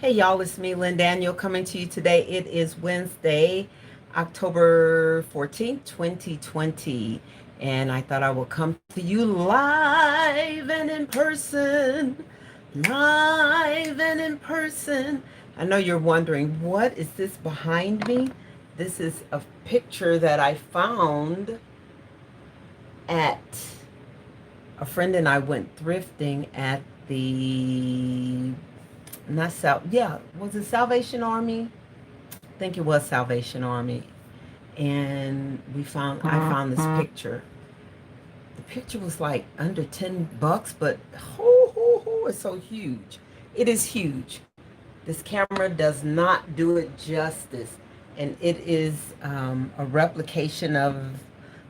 Hey y'all, it's me, Lynn Daniel, coming to you today. It is Wednesday, October 14th, 2020, and I thought I would come to you live and in person. Live and in person. I know you're wondering, what is this behind me? This is a picture that I found at a friend and I went thrifting at the not Sal yeah, was it Salvation Army? I think it was Salvation Army. And I found this picture. The picture was like under $10, but it's so huge. It is huge. This camera does not do it justice. And it is a replication of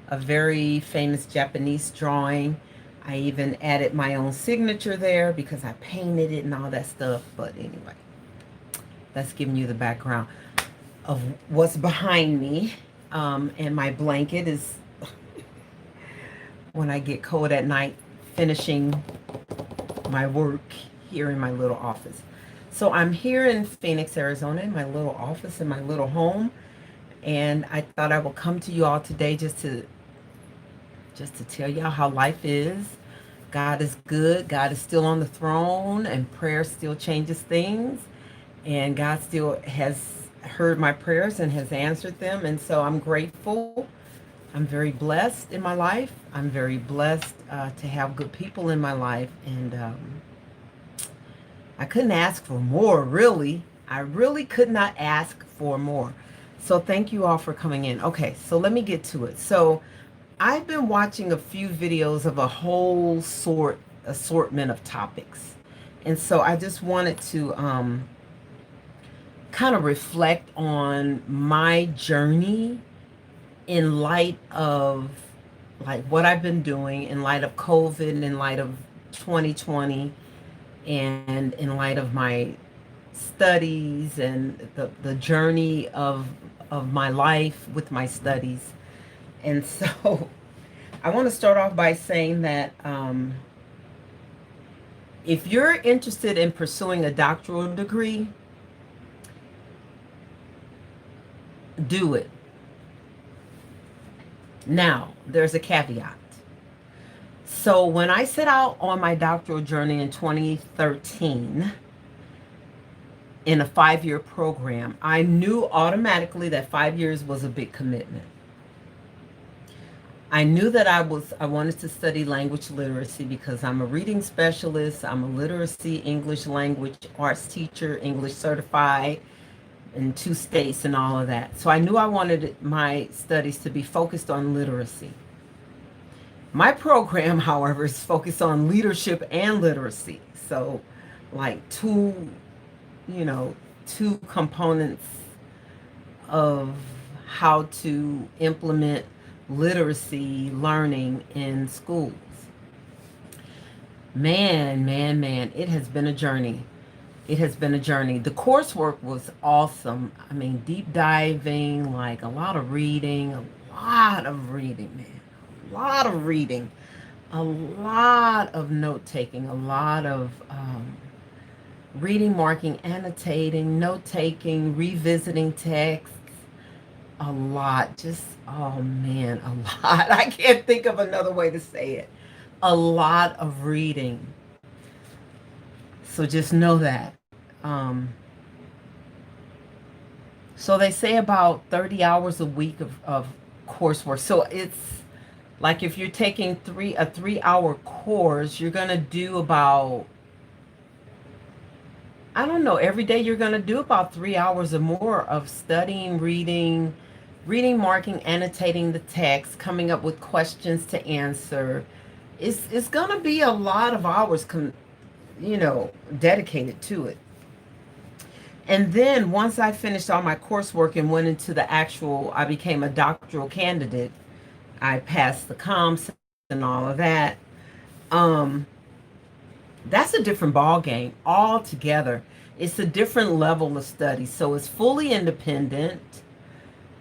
a very famous Japanese drawing. I even added my own signature there because I painted it and all that stuff. But anyway, that's giving you the background of what's behind me. And my blanket is when I get cold at night, finishing my work here in my little office. So I'm here in Phoenix, Arizona, in my little office, in my little home. And I thought I would come to you all today just to tell y'all how life is. God is good. God is still on the throne, and prayer still changes things. And God still has heard my prayers and has answered them. And so I'm grateful. I'm very blessed in my life. I'm very blessed to have good people in my life. And I couldn't ask for more, really. I really could not ask for more. So thank you all for coming in. Okay, so let me get to it. So I've been watching a few videos of a whole assortment of topics. And so I just wanted to kind of reflect on my journey in light of like what I've been doing in light of COVID, in light of 2020, and in light of my studies and the journey of my life with my studies. And so I want to start off by saying that if you're interested in pursuing a doctoral degree, do it. Now, there's a caveat. So when I set out on my doctoral journey in 2013, in a 5-year program, I knew automatically that 5 years was a big commitment. I knew that I wanted to study language literacy because I'm a reading specialist. I'm a literacy English language arts teacher, English certified in 2 states and all of that. So I knew I wanted my studies to be focused on literacy. My program, however, is focused on leadership and literacy. So like two components of how to implement literacy learning in schools. Man, it has been a journey. It has been a journey. The coursework was awesome. I mean, deep diving, like a lot of reading, man. A lot of reading, a lot of note taking, a lot of reading, marking, annotating, note taking, revisiting texts, a lot. Just, oh man, a lot. I can't think of another way to say it. A lot of reading. So just know that. So they say about 30 hours a week of coursework. So it's like if you're taking a 3-hour course, you're gonna do about, I don't know, every day you're gonna do about 3 hours or more of studying, reading, marking, annotating the text, coming up with questions to answer. It's gonna be a lot of hours dedicated to it. And then once I finished all my coursework and went into I became a doctoral candidate. I passed the comps and all of that. Um, that's a different ball game altogether. It's a different level of study. So it's fully independent.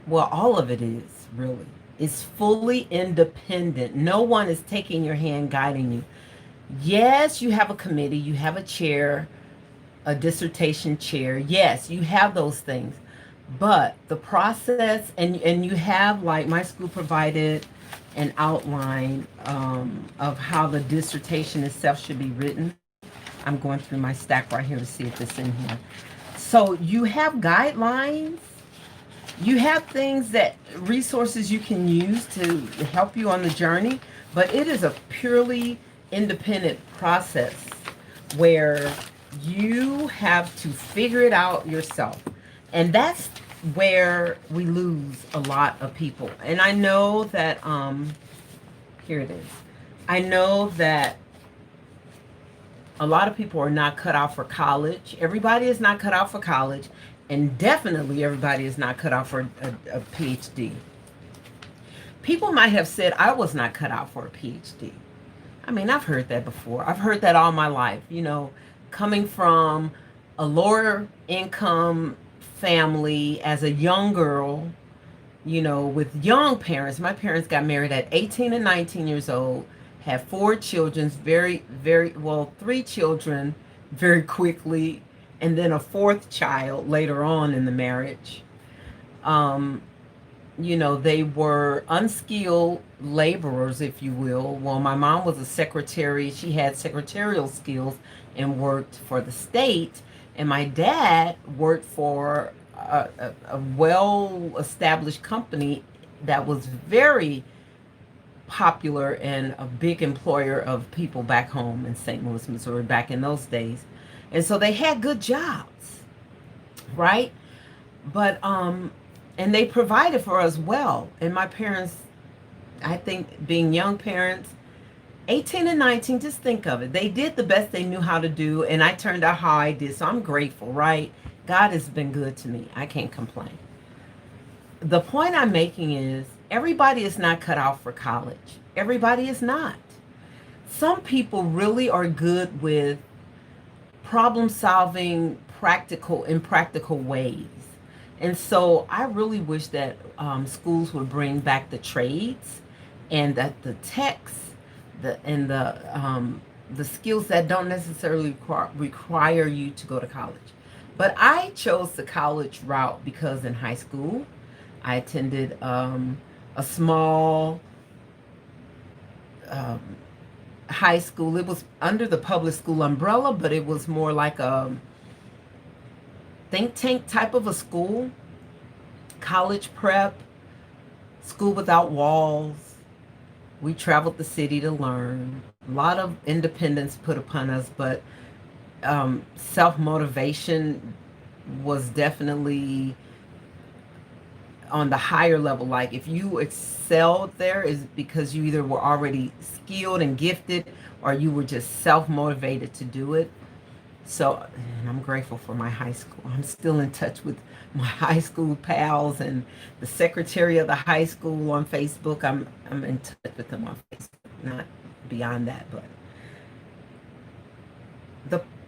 Well, all of it is really. It's fully independent. No one is taking your hand, guiding you. Yes, you have a committee, you have a chair, a dissertation chair. Yes, you have those things. But the process, and you have, like, my school provided an outline of how the dissertation itself should be written. I'm going through my stack right here to see if it's in here. So you have guidelines, you have things that resources you can use to help you on the journey, but it is a purely independent process where you have to figure it out yourself. And that's where we lose a lot of people. And I know that here it is. I know that a lot of people are not cut out for college. Everybody is not cut out for college, and definitely everybody is not cut out for a PhD. People might have said I was not cut out for a PhD. I mean, I've heard that before. I've heard that all my life. Coming from a lower income family as a young girl, with young parents. My parents got married at 18 and 19 years old, had 4 children, very, very, well, 3 children very quickly, and then a 4th child later on in the marriage. Um, they were unskilled laborers, if you will. Well, my mom was a secretary. She had secretarial skills and worked for the state. And my dad worked for a well-established company that was very popular and a big employer of people back home in St. Louis, Missouri, back in those days. And so they had good jobs, right? But and they provided for us well. And my parents, I think, being young parents, 18 and 19, just think of it. They did the best they knew how to do, and I turned out how I did. So I'm grateful, right? God has been good to me. I can't complain. The point I'm making is everybody is not cut out for college. Everybody is not. Some people really are good with problem solving in practical ways. And so I really wish that schools would bring back the trades, and that the techs, the skills that don't necessarily require you to go to college. But I chose the college route because in high school I attended a small um, high school. It was under the public school umbrella, but it was more like a think tank type of a school, college prep, school without walls. We traveled the city to learn. A lot of independence put upon us, but self-motivation was definitely on the higher level. Like, if you excelled there, is because you either were already skilled and gifted, or you were just self-motivated to do it. So, and I'm grateful for my high school. I'm still in touch with my high school pals and the secretary of the high school on Facebook. I'm in touch with them on Facebook, not beyond that. But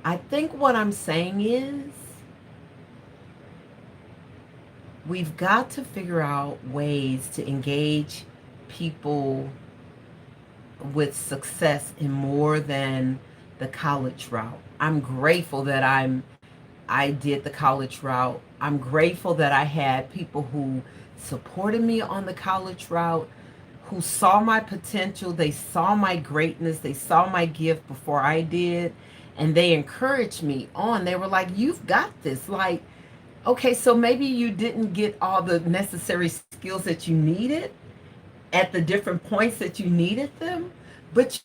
I think what I'm saying is we've got to figure out ways to engage people with success in more than the college route. I'm grateful that I did the college route. I'm grateful that I had people who supported me on the college route, who saw my potential, they saw my greatness, they saw my gift before I did, and they encouraged me on. They were like, "You've got this." Like, okay, so maybe you didn't get all the necessary skills that you needed at the different points that you needed them, but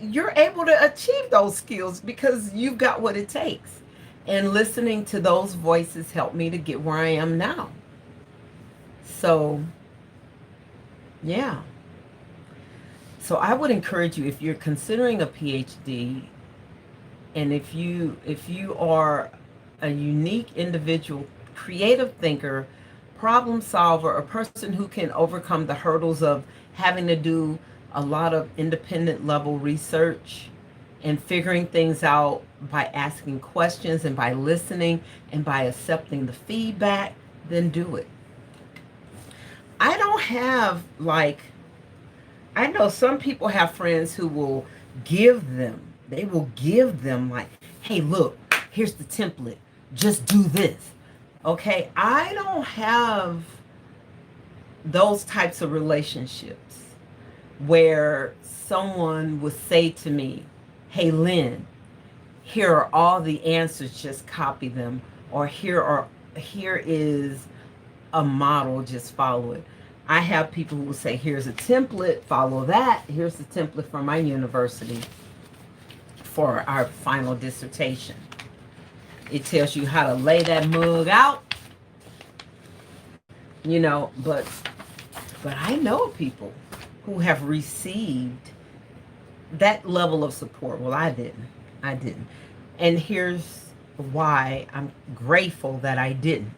you're able to achieve those skills because you've got what it takes. And listening to those voices helped me to get where I am now. So, yeah. So I would encourage you, if you're considering a PhD, and if you are a unique individual, creative thinker, problem solver, a person who can overcome the hurdles of having to do a lot of independent level research and figuring things out by asking questions and by listening and by accepting the feedback, then do it. I don't have, like, I know some people have friends who will give them, like, hey, look, here's the template, just do this. Okay, I don't have those types of relationships where someone would say to me, hey, Lynn, here are all the answers, just copy them. Or here is a model, just follow it. I have people who will say, here's a template, follow that. Here's the template from my university for our final dissertation. It tells you how to lay that mug out, but I know people who have received that level of support. Well, I didn't. I didn't. And here's why I'm grateful that I didn't.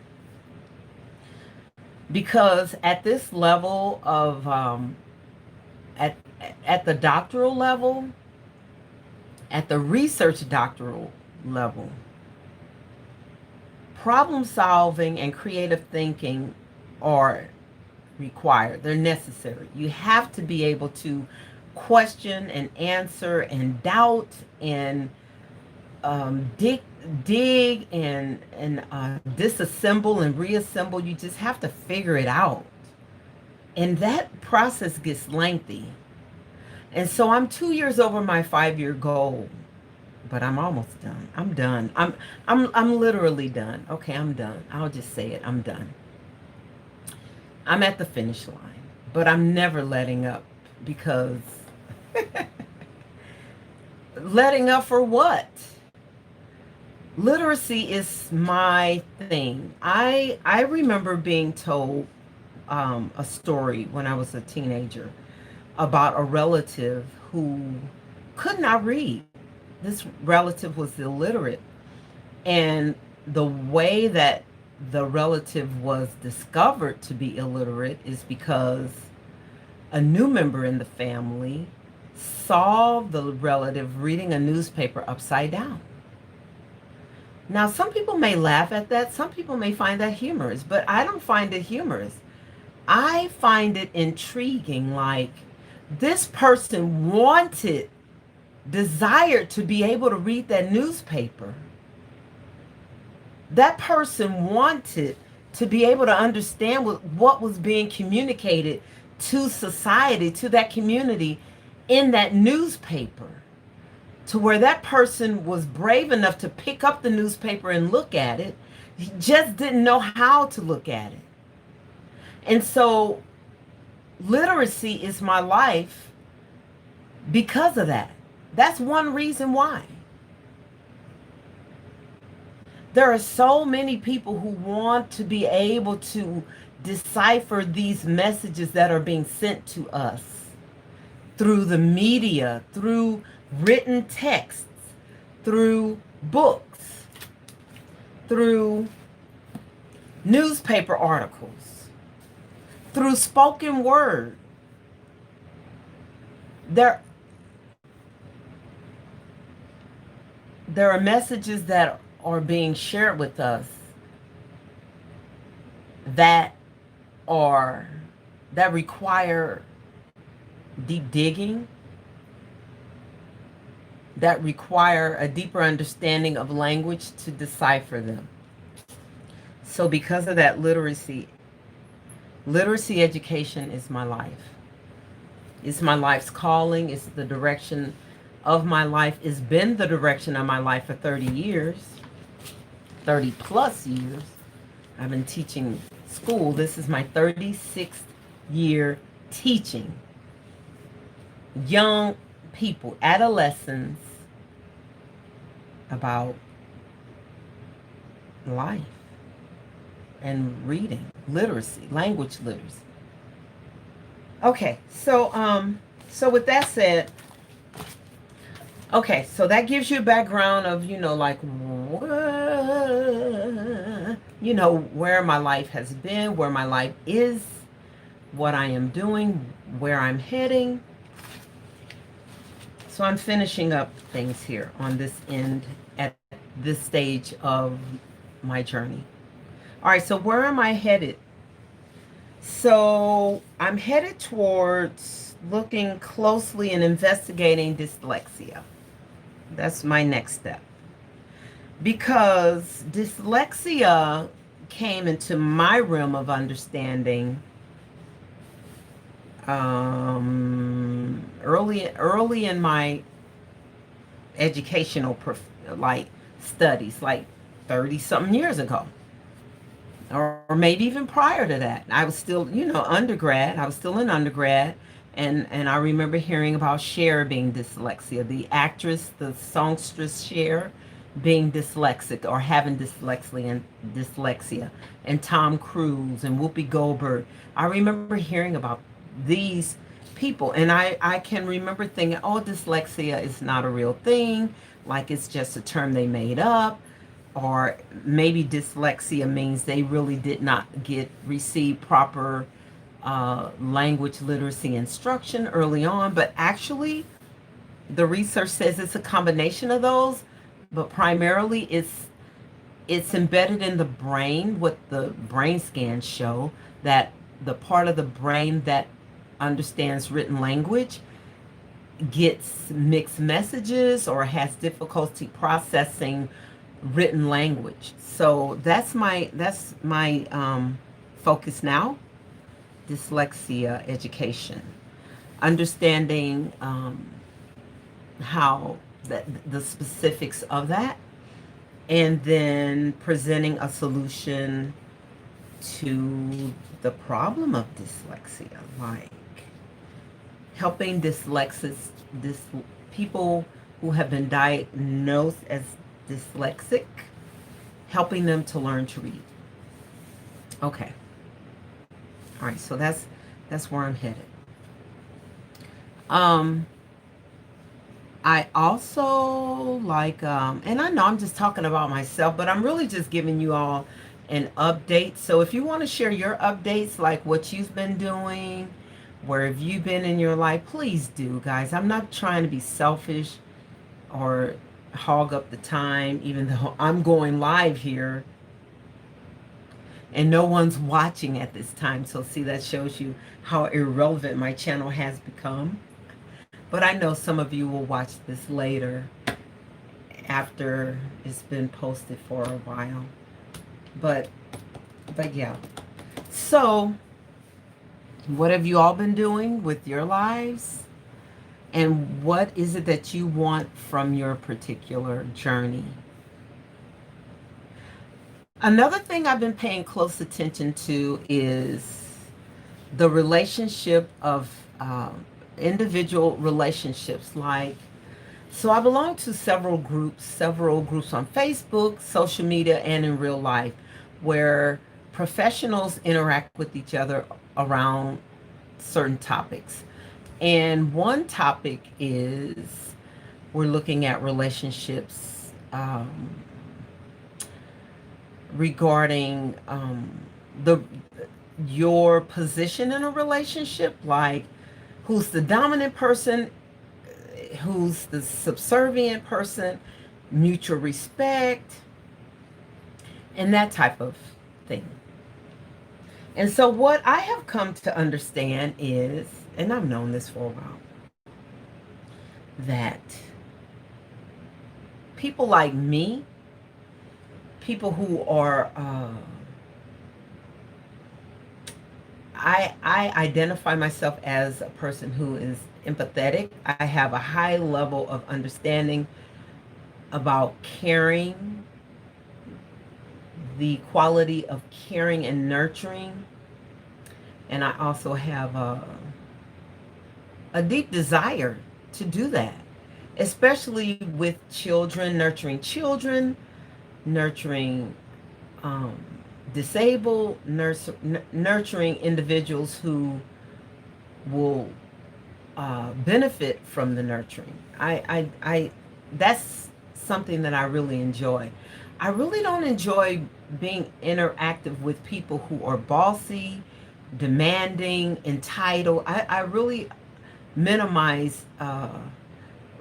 Because at this level of, at the doctoral level, at the research doctoral level, problem solving and creative thinking are required. They're necessary. You have to be able to question and answer and doubt and dig and disassemble and reassemble. You just have to figure it out. And that process gets lengthy. And so I'm 2 years over my 5-year goal, but I'm almost done. I'm done. I'm literally done. Okay, I'm done. I'll just say it. I'm done. I'm at the finish line, but I'm never letting up, because letting up for what? Literacy is my thing. I remember being told a story when I was a teenager about a relative who could not read. This relative was illiterate, and the way that the relative was discovered to be illiterate is because a new member in the family saw the relative reading a newspaper upside down. Now, some people may laugh at that. Some people may find that humorous, but I don't find it humorous. I find it intriguing. Like, this person desired to be able to read that newspaper. That person wanted to be able to understand what was being communicated to society, to that community in that newspaper, to where that person was brave enough to pick up the newspaper and look at it. He just didn't know how to look at it. And so literacy is my life because of that. That's one reason why. There are so many people who want to be able to decipher these messages that are being sent to us through the media, through written texts, through books, through newspaper articles, through spoken word. There are messages that are being shared with us that require deep digging, that require a deeper understanding of language to decipher them. So because of that, literacy education is my life. It's my life's calling. It's the direction of my life. It's been the direction of my life for 30 years, 30 plus years. I've been teaching school. This is my 36th year teaching young people, adolescents, about life and reading, literacy, language literacy. Okay, so with that said, okay, so that gives you a background of, where my life has been, where my life is, what I am doing, where I'm heading. So I'm finishing up things here on this end at this stage of my journey. All right, so where am I headed? So I'm headed towards looking closely and investigating dyslexia. That's my next step. because dyslexia came into my realm of understanding early in my educational like studies, like 30 something years ago, or maybe even prior to that. I was still, undergrad. I was still in undergrad, and I remember hearing about Cher being dyslexia, the actress, the songstress Cher, being dyslexic or having dyslexia, and Tom Cruise and Whoopi Goldberg. I remember hearing about these people, and I can remember thinking, oh, dyslexia is not a real thing, like it's just a term they made up, or maybe dyslexia means they really did not receive proper language literacy instruction early on. But actually, the research says it's a combination of those, but primarily it's embedded in the brain. What the brain scans show, that the part of the brain that understands written language gets mixed messages or has difficulty processing written language. So that's my focus now: dyslexia education, understanding how the specifics of that, and then presenting a solution to the problem of dyslexia, like helping dys, people who have been diagnosed as dyslexic, helping them to learn to read. Okay. All right, so that's where I'm headed. Um I also like, and I know I'm just talking about myself, but I'm really just giving you all an update. So if you want to share your updates, like what you've been doing, where have you been in your life, please do, guys. I'm not trying to be selfish or hog up the time, even though I'm going live here and no one's watching at this time. So see, that shows you how irrelevant my channel has become. But I know some of you will watch this later after it's been posted for a while. But yeah. So what have you all been doing with your lives? And what is it that you want from your particular journey? Another thing I've been paying close attention to is the relationship of individual relationships. Like, so I belong to several groups on Facebook, social media, and in real life, where professionals interact with each other around certain topics. And one topic is we're looking at relationships regarding the your position in a relationship, like who's the dominant person, who's the subservient person, mutual respect, and that type of thing. And so what I have come to understand is, and I've known this for a while, that people like me, people who are I identify myself as a person who is empathetic. I have a high level of understanding about caring, the quality of caring and nurturing. And I also have a deep desire to do that, especially with children, nurturing disabled, nurturing individuals who will benefit from the nurturing. That's something that I really enjoy. I really don't enjoy being interactive with people who are bossy, demanding, entitled. I really minimize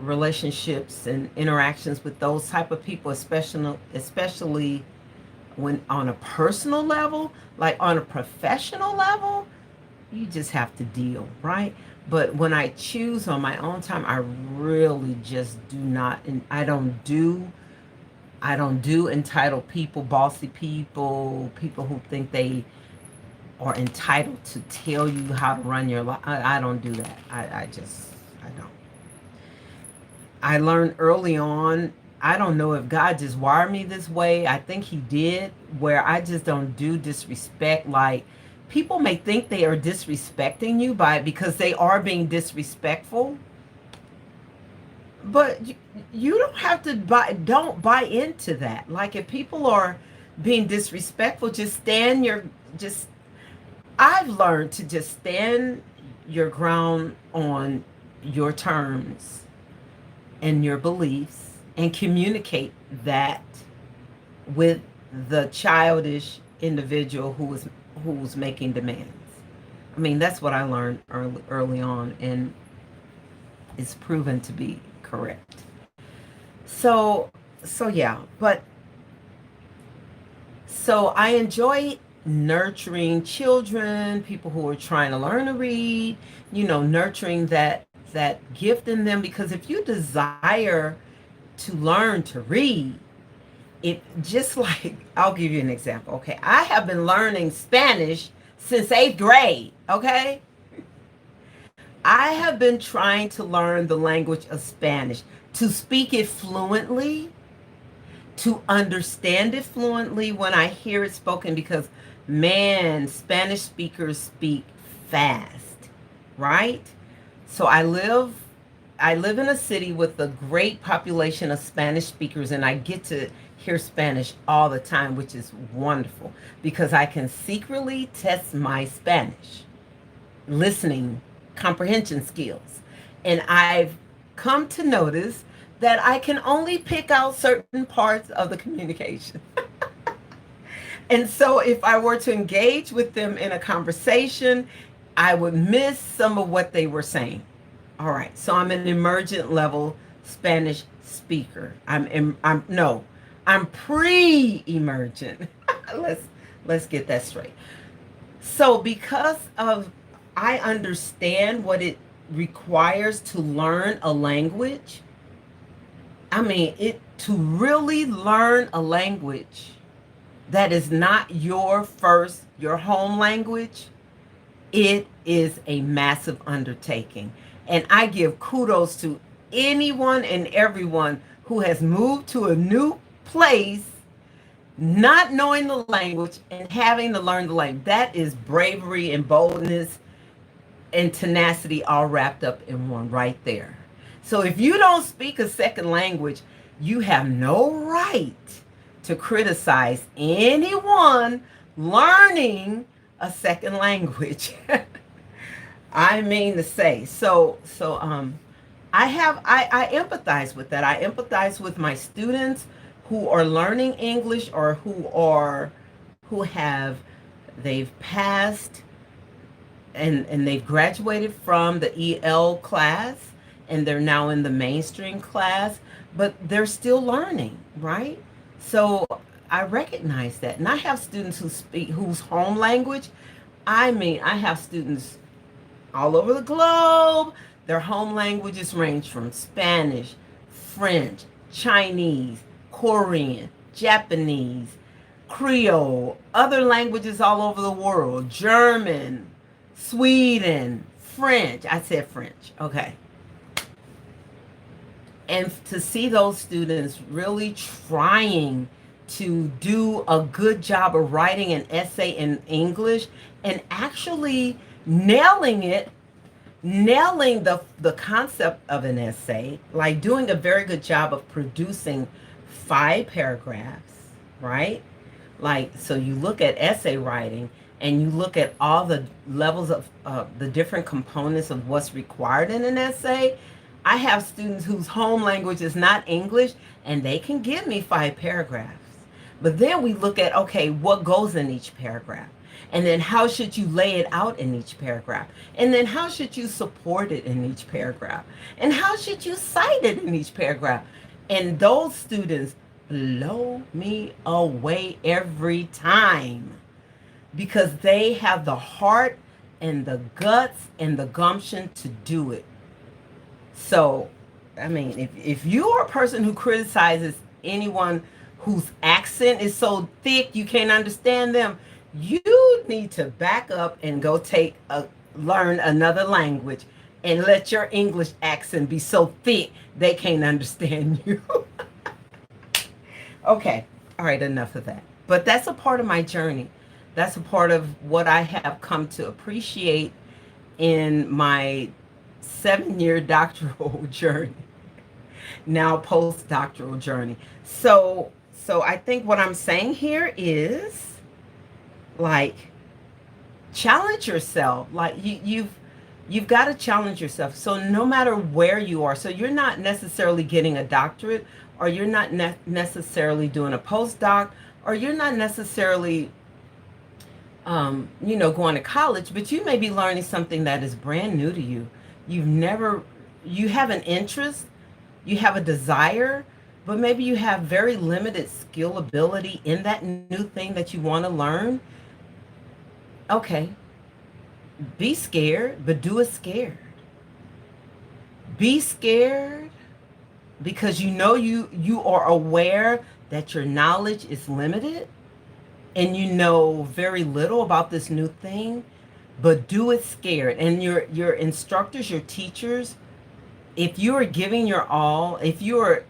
relationships and interactions with those type of people, especially when on a personal level. Like on a professional level, you just have to deal, right? But when I choose on my own time, I really just do not, and I don't do entitled people, bossy people, people who think they are entitled to tell you how to run your life. I don't do that. I don't. I learned early on, I don't know if God just wired me this way. I think He did, where I just don't do disrespect. Like, people may think they are disrespecting you because they are being disrespectful, but you don't have to don't buy into that. Like, if people are being disrespectful, just I've learned to just stand your ground on your terms and your beliefs and communicate that with the childish individual who's making demands. I mean, that's what I learned early on, and it's proven to be correct. So so yeah, but so I enjoy nurturing children, people who are trying to learn to read, nurturing that gift in them, because if you desire to learn to read, it just like, I'll give you an example. Okay, I have been learning Spanish since 8th grade. Okay, I have been trying to learn the language of Spanish, to speak it fluently, to understand it fluently when I hear it spoken, because man, Spanish speakers speak fast, right? So I live in a city with a great population of Spanish speakers, and I get to hear Spanish all the time, which is wonderful because I can secretly test my Spanish listening comprehension skills. And I've come to notice that I can only pick out certain parts of the communication. And so if I were to engage with them in a conversation, I would miss some of what they were saying. All right. So I'm an emergent level Spanish speaker. I'm no, I'm pre-emergent. let's get that straight. So because of I understand what it requires to learn a language. I mean, it to really learn a language that is not your home language, it is a massive undertaking. And I give kudos to anyone and everyone who has moved to a new place, not knowing the language and having to learn the language. That is bravery and boldness and tenacity all wrapped up in one right there. So if you don't speak a second language, you have no right to criticize anyone learning a second language. I mean to say. I empathize with that. I empathize with my students who are learning English, or who have they've passed and they've graduated from the EL class and they're now in the mainstream class, but they're still learning, right? So I recognize that. And I have students whose home language, I mean, I have students all over the globe. Their home languages range from Spanish, French, Chinese, Korean, Japanese, Creole, other languages all over the world, German, Sweden, French. I said French. Okay. And to see those students really trying to do a good job of writing an essay in English and actually nailing the concept of an essay, like doing a very good job of producing 5 paragraphs, right? Like, so you look at essay writing and you look at all the levels of the different components of what's required in an essay. I have students whose home language is not English, and they can give me 5 paragraphs. But then we look at, okay, what goes in each paragraph? And then how should you lay it out in each paragraph? And then how should you support it in each paragraph? And how should you cite it in each paragraph? And those students blow me away every time because they have the heart and the guts and the gumption to do it. So, I mean, if you are a person who criticizes anyone whose accent is so thick you can't understand them, you need to back up and go learn another language and let your English accent be so thick they can't understand you. Okay, all right, enough of that. But that's a part of my journey. That's a part of what I have come to appreciate in my 7-year doctoral journey, now postdoctoral journey. So I think what I'm saying here is like challenge yourself. Like you've got to challenge yourself. So no matter where you are, so you're not necessarily getting a doctorate, or you're not necessarily doing a postdoc, or you're not necessarily going to college, but you may be learning something that is brand new to you. You've never, you have an interest, you have a desire, but maybe you have very limited skill ability in that new thing that you want to learn. Okay, be scared, but do it scared. Be scared because you are aware that your knowledge is limited and you know very little about this new thing, but do it scared. And your instructors, your teachers, if you are giving your all, if you are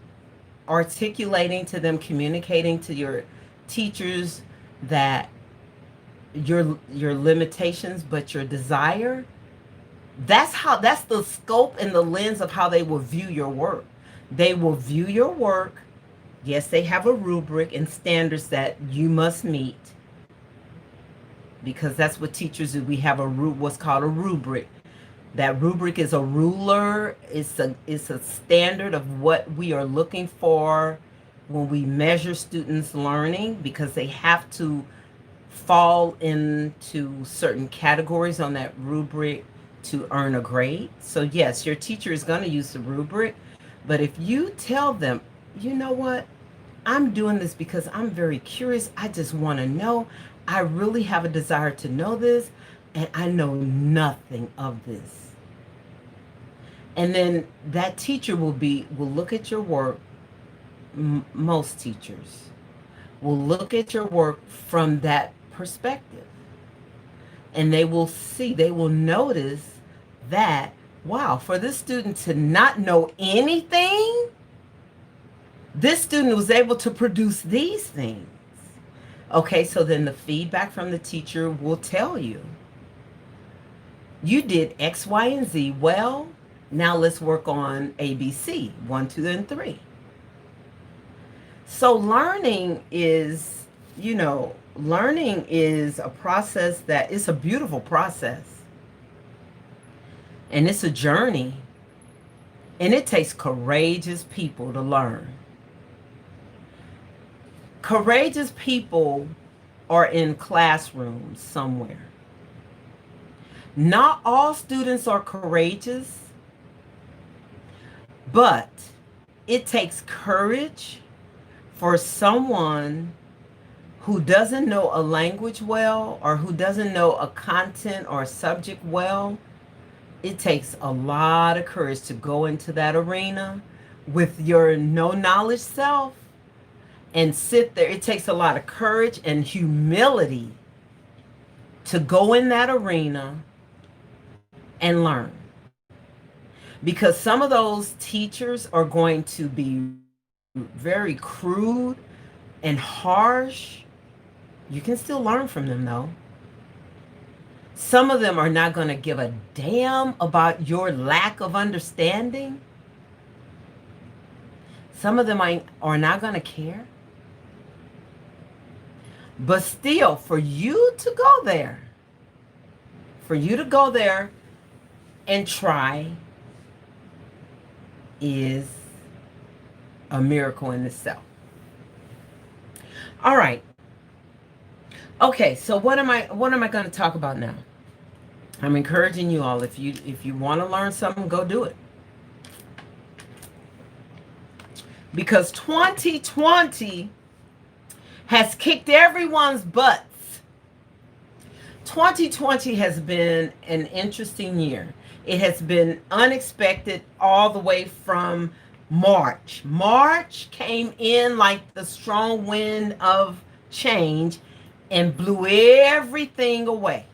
articulating to them, communicating to your teachers that your limitations but your desire, that's the scope and the lens of how they will view your work. They will view your work. Yes, they have a rubric and standards that you must meet, because that's what teachers do. We have what's called a rubric. That rubric is a ruler. It's a standard of what we are looking for when we measure students' learning, because they have to fall into certain categories on that rubric to earn a grade. So yes, your teacher is going to use the rubric, but if you tell them, you know what, I'm doing this because I'm very curious. I just want to know. I really have a desire to know this, and I know nothing of this. And then that teacher will look at your work. Most teachers will look at your work from that perspective. And they will notice that, wow, for this student to not know anything, this student was able to produce these things. Okay, so then the feedback from the teacher will tell you, you did X, Y, and Z well. Now let's work on ABC, 1, 2, and 3. So learning is a process that is a beautiful process. And it's a journey. And it takes courageous people to learn. Courageous people are in classrooms somewhere. Not all students are courageous, but it takes courage for someone who doesn't know a language well, or who doesn't know a content or a subject well. It takes a lot of courage to go into that arena with your no knowledge self and sit there. It takes a lot of courage and humility to go in that arena and learn. Because some of those teachers are going to be very crude and harsh. You can still learn from them though. Some of them are not going to give a damn about your lack of understanding. Some of them are not going to care. But still, for you to go there and try is a miracle in itself. All right. Okay, so what am I going to talk about now? I'm encouraging you all, if you want to learn something, go do it. Because 2020 has kicked everyone's butts. 2020 has been an interesting year. It has been unexpected all the way from March came in like the strong wind of change and blew everything away.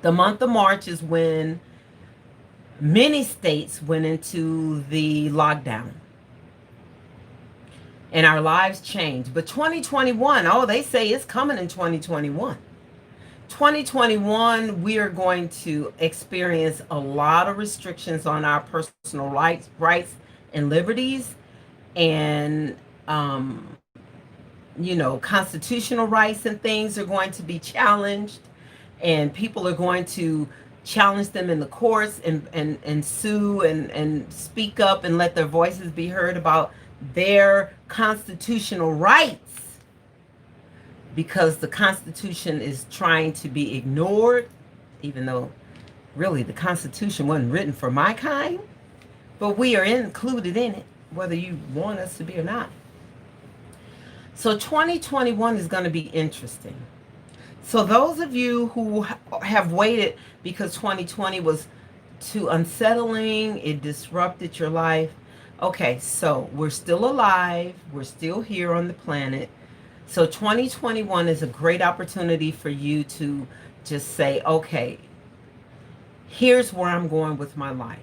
The month of March is when many states went into the lockdown and our lives changed. But 2021, oh, they say it's coming in 2021. 2021, we are going to experience a lot of restrictions on our personal rights and liberties, and constitutional rights and things are going to be challenged, and people are going to challenge them in the courts and sue and speak up and let their voices be heard about their constitutional rights, because the Constitution is trying to be ignored, even though really the Constitution wasn't written for my kind, but we are included in it, whether you want us to be or not. So 2021 is going to be interesting. So those of you who have waited because 2020 was too unsettling, it disrupted your life. Okay, so we're still alive. We're still here on the planet. So 2021 is a great opportunity for you to just say, okay, here's where I'm going with my life.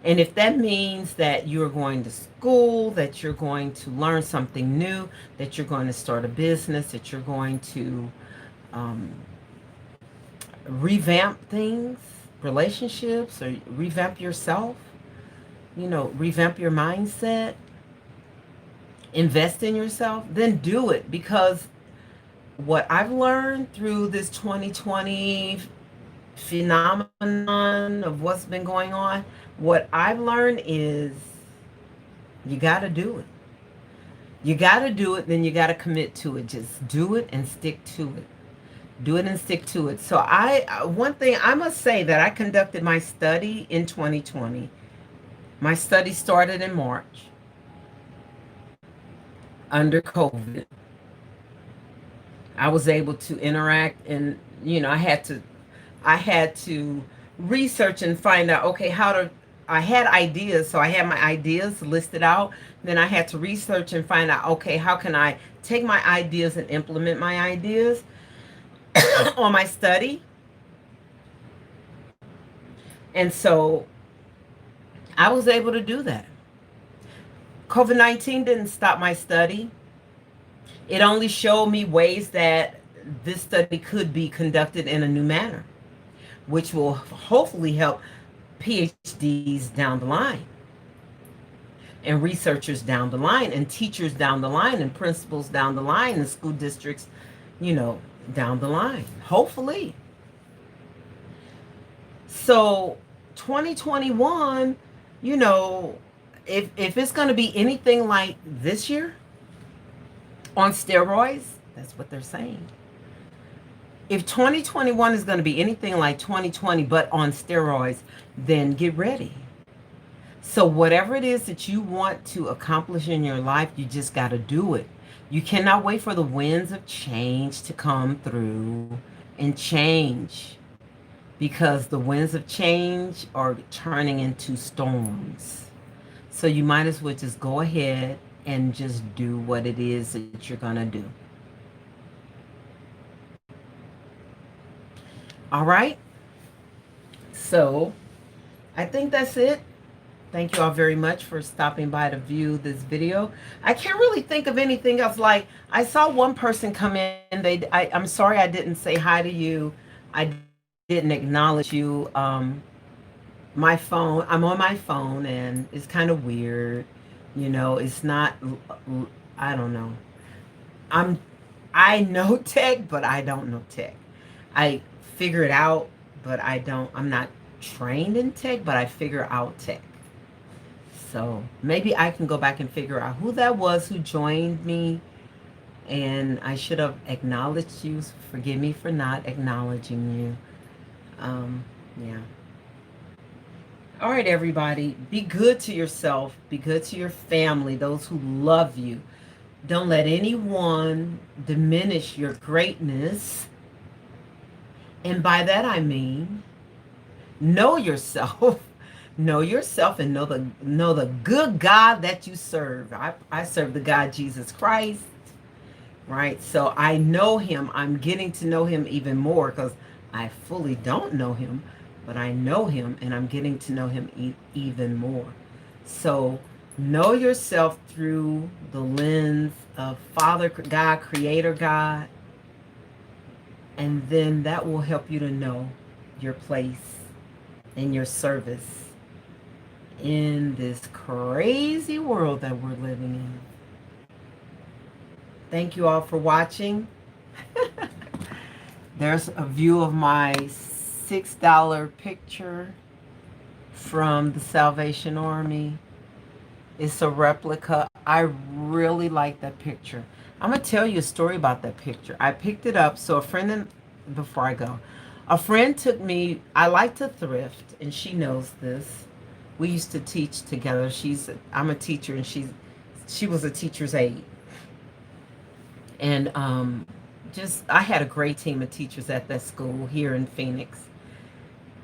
And if that means that you're going to school, that you're going to learn something new, that you're going to start a business, that you're going to revamp things, relationships, or revamp yourself, revamp your mindset, invest in yourself, then do it. Because what I've learned through this 2020 phenomenon of what's been going on, what I've learned is you got to do it. You got to do it, then you got to commit to it. Just do it and stick to it. Do it and stick to it. So one thing I must say, that I conducted my study in 2020. My study started in March under COVID. I was able to interact, and I had to research and find out, okay, I had ideas, so I had my ideas listed out. Then I had to research and find out, okay, how can I take my ideas and implement my ideas on my study? And so I was able to do that. COVID-19 didn't stop my study. It only showed me ways that this study could be conducted in a new manner, which will hopefully help PhDs down the line, and researchers down the line, and teachers down the line, and principals down the line, and school districts, down the line, hopefully. So 2021, if it's going to be anything like this year on steroids, that's what they're saying. If 2021 is going to be anything like 2020 but on steroids, then get ready. So whatever it is that you want to accomplish in your life, you just got to do it. You cannot wait for the winds of change to come through and change, because the winds of change are turning into storms. So you might as well just go ahead and just do what it is that you're going to do. All right. So I think that's it. Thank you all very much for stopping by to view this video. I can't really think of anything else. Like, I saw one person come in. I'm sorry I didn't say hi to you. I didn't acknowledge you. My phone, I'm on my phone, and it's kind of weird. It's not, I don't know. I know tech, but I don't know tech. I figure it out, but I'm not trained in tech, but I figure out tech. So maybe I can go back and figure out who that was who joined me, and I should have acknowledged you. Forgive me for not acknowledging you. Yeah. All right, everybody, be good to yourself, be good to your family, those who love you. Don't let anyone diminish your greatness. And by that I mean, know yourself. Know yourself and know the good God that you serve. I serve the God Jesus Christ, right? So I know him. I'm getting to know him even more because I fully don't know him, but I know him and I'm getting to know him even more. So know yourself through the lens of Father God, Creator God, and then that will help you to know your place and your service in this crazy world that we're living in. Thank you all for watching. There's a view of my $6 picture from the Salvation Army. It's a replica. I really like that picture. I'm going to tell you a story about that picture. I picked it up. So a friend, before I go, a friend took me, I like to thrift, and she knows this. We used to teach together. I'm a teacher, and she was a teacher's aide. And just, I had a great team of teachers at that school here in Phoenix.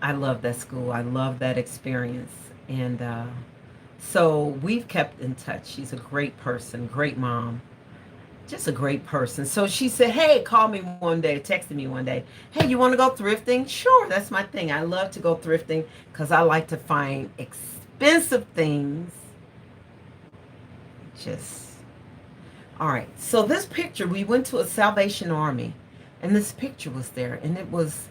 I love that school. I love that experience. And so we've kept in touch. She's a great person, great mom, just a great person. So she said, hey, call me one day, texted me one day. Hey, you want to go thrifting? Sure, that's my thing. I love to go thrifting because I like to find expensive things. Just, all right. So this picture, we went to a Salvation Army and this picture was there and it was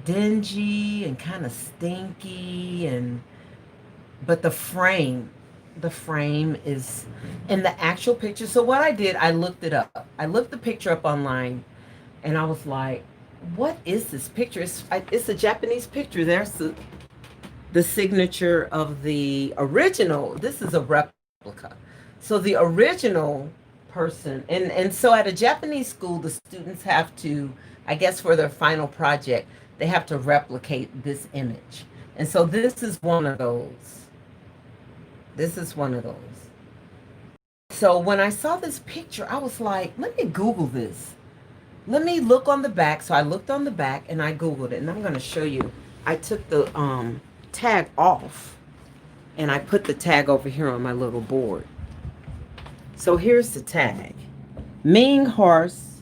dingy and kind of stinky, and but the frame is in the actual picture. So what I did, I looked it up. I looked the picture up online and I was like, what is this picture? It's a Japanese picture. There's the signature of the original. This is a replica. So the original person, and so at a Japanese school, the students have to, I guess for their final project, they have to replicate this image. And so this is one of those. This is one of those. So when I saw this picture, I was like, let me Google this. Let me look on the back. So I looked on the back and I Googled it. And I'm going to show you. I took the tag off and I put the tag over here on my little board. So here's the tag. Ming Horse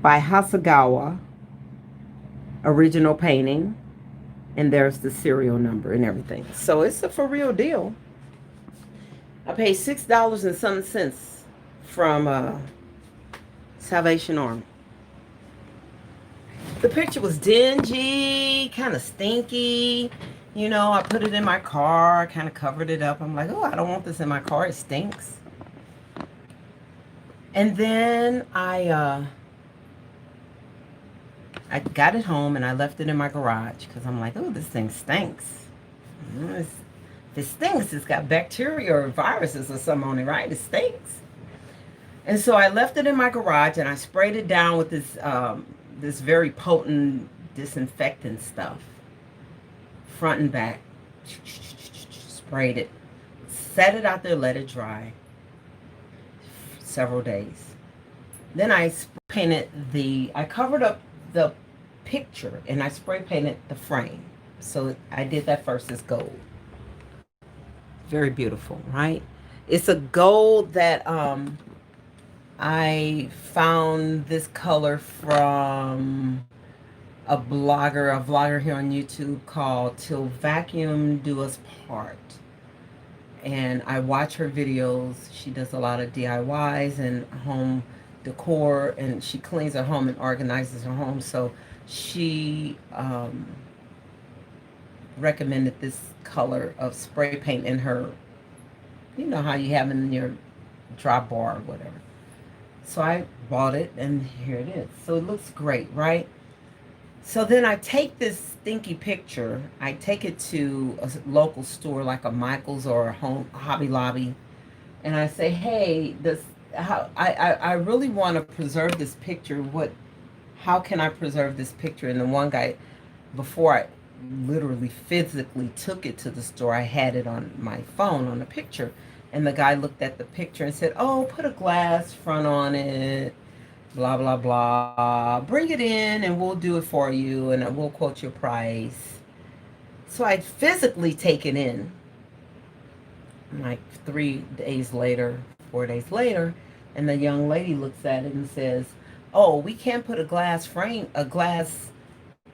by Hasegawa. Original painting. And there's the serial number and everything. So it's a for real deal. I paid $6 and some cents from Salvation Army. The picture was dingy, kind of stinky. You know, I put it in my car, I kind of covered it up. I'm like, oh, I don't want this in my car. It stinks. And then I got it home and I left it in my garage because I'm like, oh, this thing stinks. If it stinks, it's got bacteria or viruses or something on it, right? It stinks. And so I left it in my garage and I sprayed it down with this very potent disinfectant stuff, front and back. Sprayed it, set it out there, let it dry several days. Then I painted I covered up the picture and I spray painted the frame. So I did that first. It's gold. Very beautiful, right? It's a gold that I found this color from a vlogger here on YouTube called Till Vacuum Do Us Part. And I watch her videos. She does a lot of DIYs and home decor, and she cleans her home and organizes her home. So she recommended this color of spray paint in her, you know how you have in your drop bar or whatever. So I bought it and here it is. So it looks great, right? So then I take this stinky picture, I take it to a local store like a Michael's or a Hobby Lobby, and I say, hey, I really want to preserve this picture. How can I preserve this picture? And the one guy, before I literally physically took it to the store, I had it on my phone on a picture. And the guy looked at the picture and said, oh, put a glass front on it, blah, blah, blah. Bring it in and we'll do it for you and we'll quote your price. So I physically take it in, like 3 days later, 4 days later, and the young lady looks at it and says, "Oh, we can't put a glass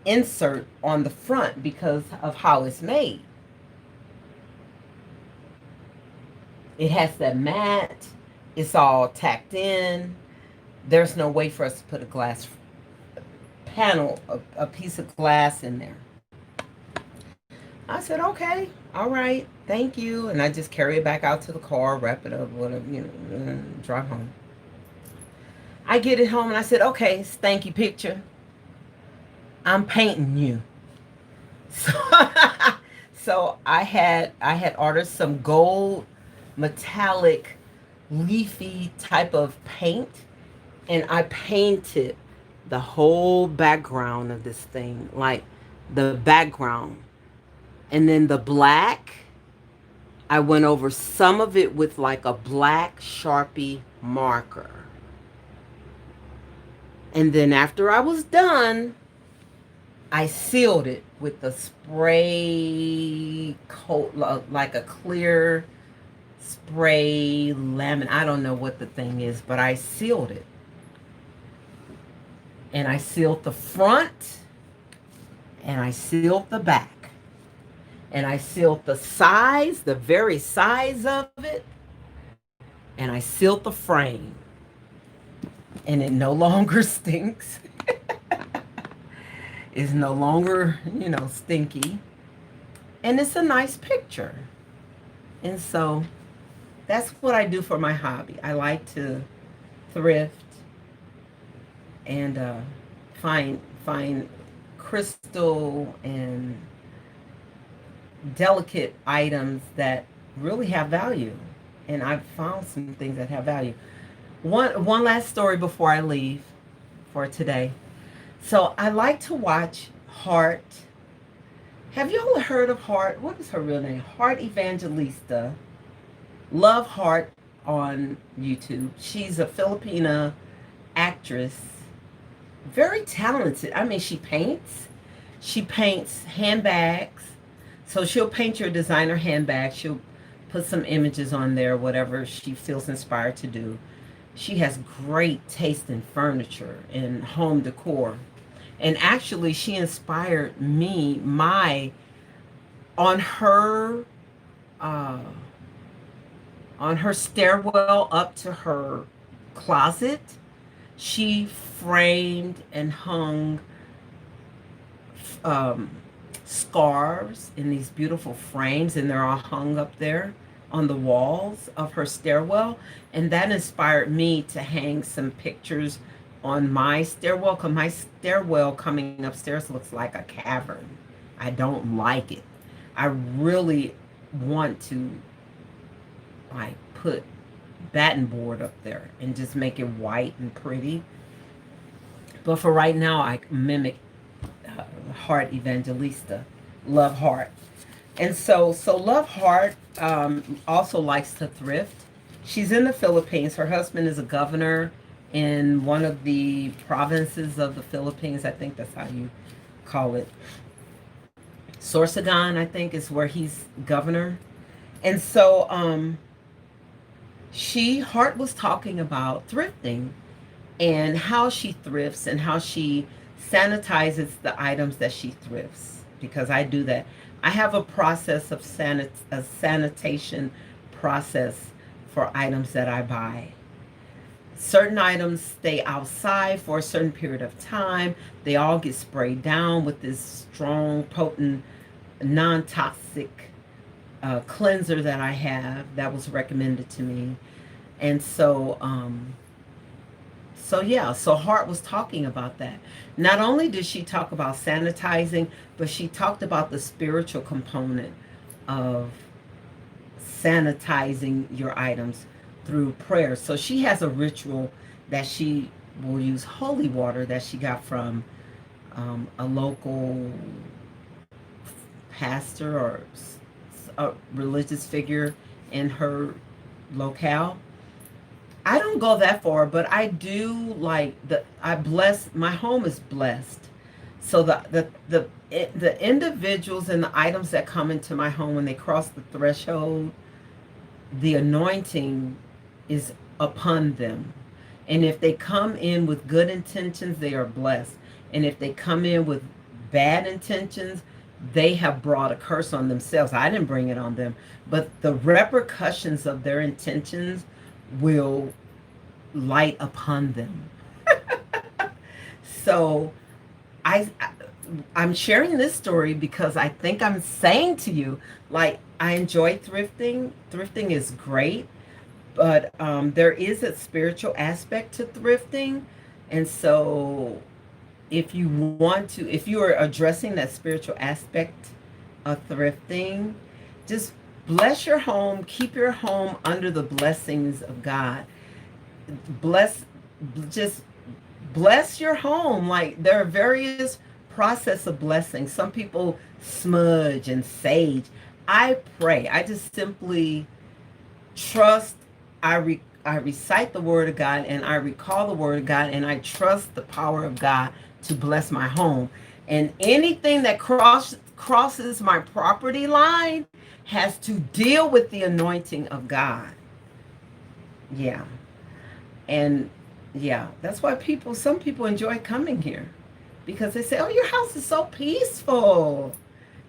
insert on the front because of how it's made. It has that matte, it's all tacked in. There's no way for us to put a glass panel, a piece of glass in there." I said, "Okay, all right, thank you." And I just carry it back out to the car, wrap it up, whatever, drive home. I get it home and I said, "Okay, stanky picture. I'm painting you." So, so I had ordered some gold metallic leafy type of paint, and I painted the whole background of this thing, like the background. And then the black, I went over some of it with like a black Sharpie marker. And then after I was done, I sealed it with a spray coat, like a clear spray lemon. I don't know what the thing is, but I sealed it. And I sealed the front, and I sealed the back, and I sealed the size, the very size of it, and I sealed the frame. And it no longer stinks. It's no longer, stinky. And it's a nice picture. And so that's what I do for my hobby. I like to thrift and find crystal and delicate items that really have value. And I've found some things that have value. One last story before I leave for today. So I like to watch Heart. Have you ever heard of Heart? What is her real name? Heart Evangelista. Love Heart on YouTube. She's a Filipina actress. Very talented. I mean, she paints. She paints handbags. So she'll paint your designer handbag. She'll put some images on there, whatever she feels inspired to do. She has great taste in furniture and home decor. And actually, she inspired me. On her uh, on her stairwell up to her closet, she framed and hung um, scarves in these beautiful frames, and they're all hung up there on the walls of her stairwell. And that inspired me to hang some pictures on my stairwell, because my stairwell coming upstairs looks like a cavern. I don't like it. I really want to like put batten board up there and just make it white and pretty. But for right now, I mimic Heart Evangelista, Love Heart. And so Love Heart also likes to thrift. She's in the Philippines. Her husband is a governor in one of the provinces of the Philippines. I think that's how you call it. Sorsogon, I think, is where he's governor. And so Heart was talking about thrifting and how she thrifts and how she sanitizes the items that she thrifts, because I do that. I have a process of a sanitation process for items that I buy. Certain items stay outside for a certain period of time. They all get sprayed down with this strong, potent, non-toxic cleanser that I have that was recommended to me. And so Hart was talking about that. Not only did she talk about sanitizing, but she talked about the spiritual component of sanitizing your items through prayer. So she has a ritual that she will use holy water that she got from a local pastor or a religious figure in her locale. I don't go that far, but I do my home is blessed. So the individuals and the items that come into my home, when they cross the threshold, the anointing is upon them. And if they come in with good intentions, they are blessed. And if they come in with bad intentions, they have brought a curse on themselves. I didn't bring it on them, but the repercussions of their intentions will light upon them. So I I'm sharing this story because I think I'm saying to you, like, I enjoy thrifting. Thrifting is great, but there is a spiritual aspect to thrifting. And so if you are addressing that spiritual aspect of thrifting, just bless your home, keep your home under the blessings of God. Bless, just bless your home. Like, there are various process of blessing. Some people smudge and sage. I pray. I just simply trust. I recite the word of God, and I recall the word of God, and I trust the power of God to bless my home. And anything that crosses my property line has to deal with the anointing of God. Yeah. And yeah, that's why some people enjoy coming here, because they say, "Oh, your house is so peaceful.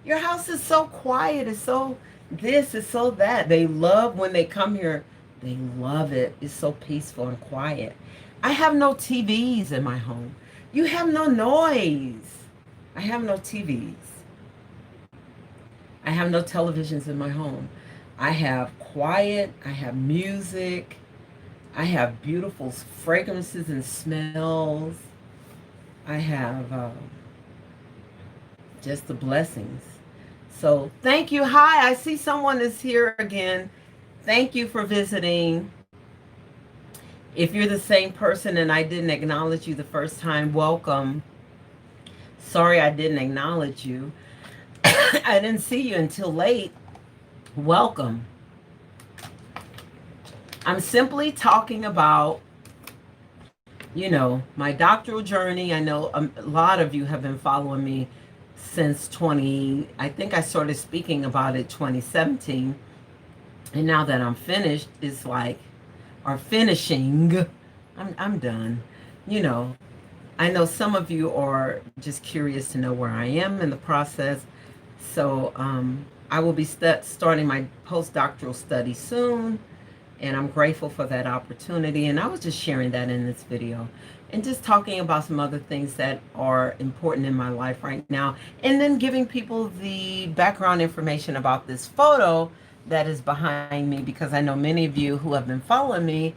Your house is so quiet. It's so this, it's so that." They love when they come here. They love it. It's so peaceful and quiet. I have no TVs in my home. You have no noise. I have no TVs. I have no televisions in my home. I have quiet. I have music. I have beautiful fragrances and smells. I have just the blessings. So thank you. Hi, I see someone is here again. Thank you for visiting. If you're the same person and I didn't acknowledge you the first time, welcome. Sorry I didn't acknowledge you. I didn't see you until late. Welcome. I'm simply talking about, my doctoral journey. I know a lot of you have been following me since I think I started speaking about it 2017. And now that I'm finished, it's like, or finishing, I'm done. You know, I know some of you are just curious to know where I am in the process. So I will be starting my postdoctoral study soon, and I'm grateful for that opportunity. And I was just sharing that in this video and just talking about some other things that are important in my life right now, and then giving people the background information about this photo that is behind me, because I know many of you who have been following me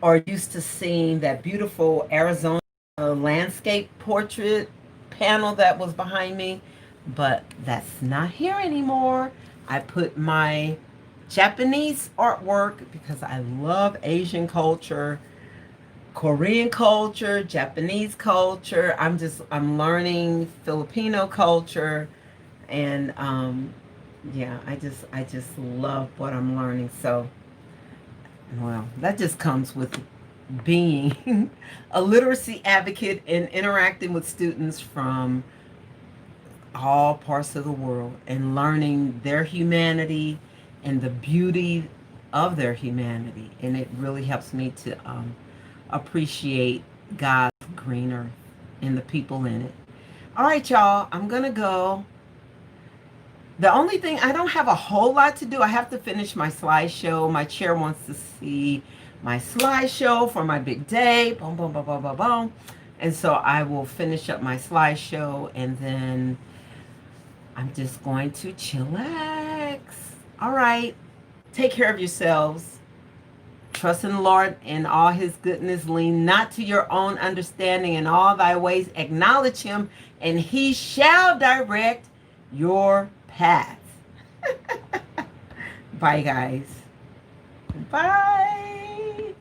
are used to seeing that beautiful Arizona landscape portrait panel that was behind me, but that's not here anymore. I put my Japanese artwork, because I love Asian culture, Korean culture, Japanese culture. I'm learning Filipino culture, and yeah, I just love what I'm learning. So, well, that just comes with being a literacy advocate and interacting with students from all parts of the world and learning their humanity and the beauty of their humanity. And it really helps me to appreciate God's green earth and the people in it. All right, y'all, I'm going to go. The only thing, I don't have a whole lot to do. I have to finish my slideshow. My chair wants to see my slideshow for my big day. Boom, boom, boom, boom, boom, boom. And so I will finish up my slideshow, and then I'm just going to chillax. All right. Take care of yourselves. Trust in the Lord and all his goodness. Lean not to your own understanding. In all thy ways acknowledge him, and he shall direct your path. Bye, guys. Bye.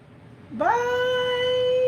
Bye.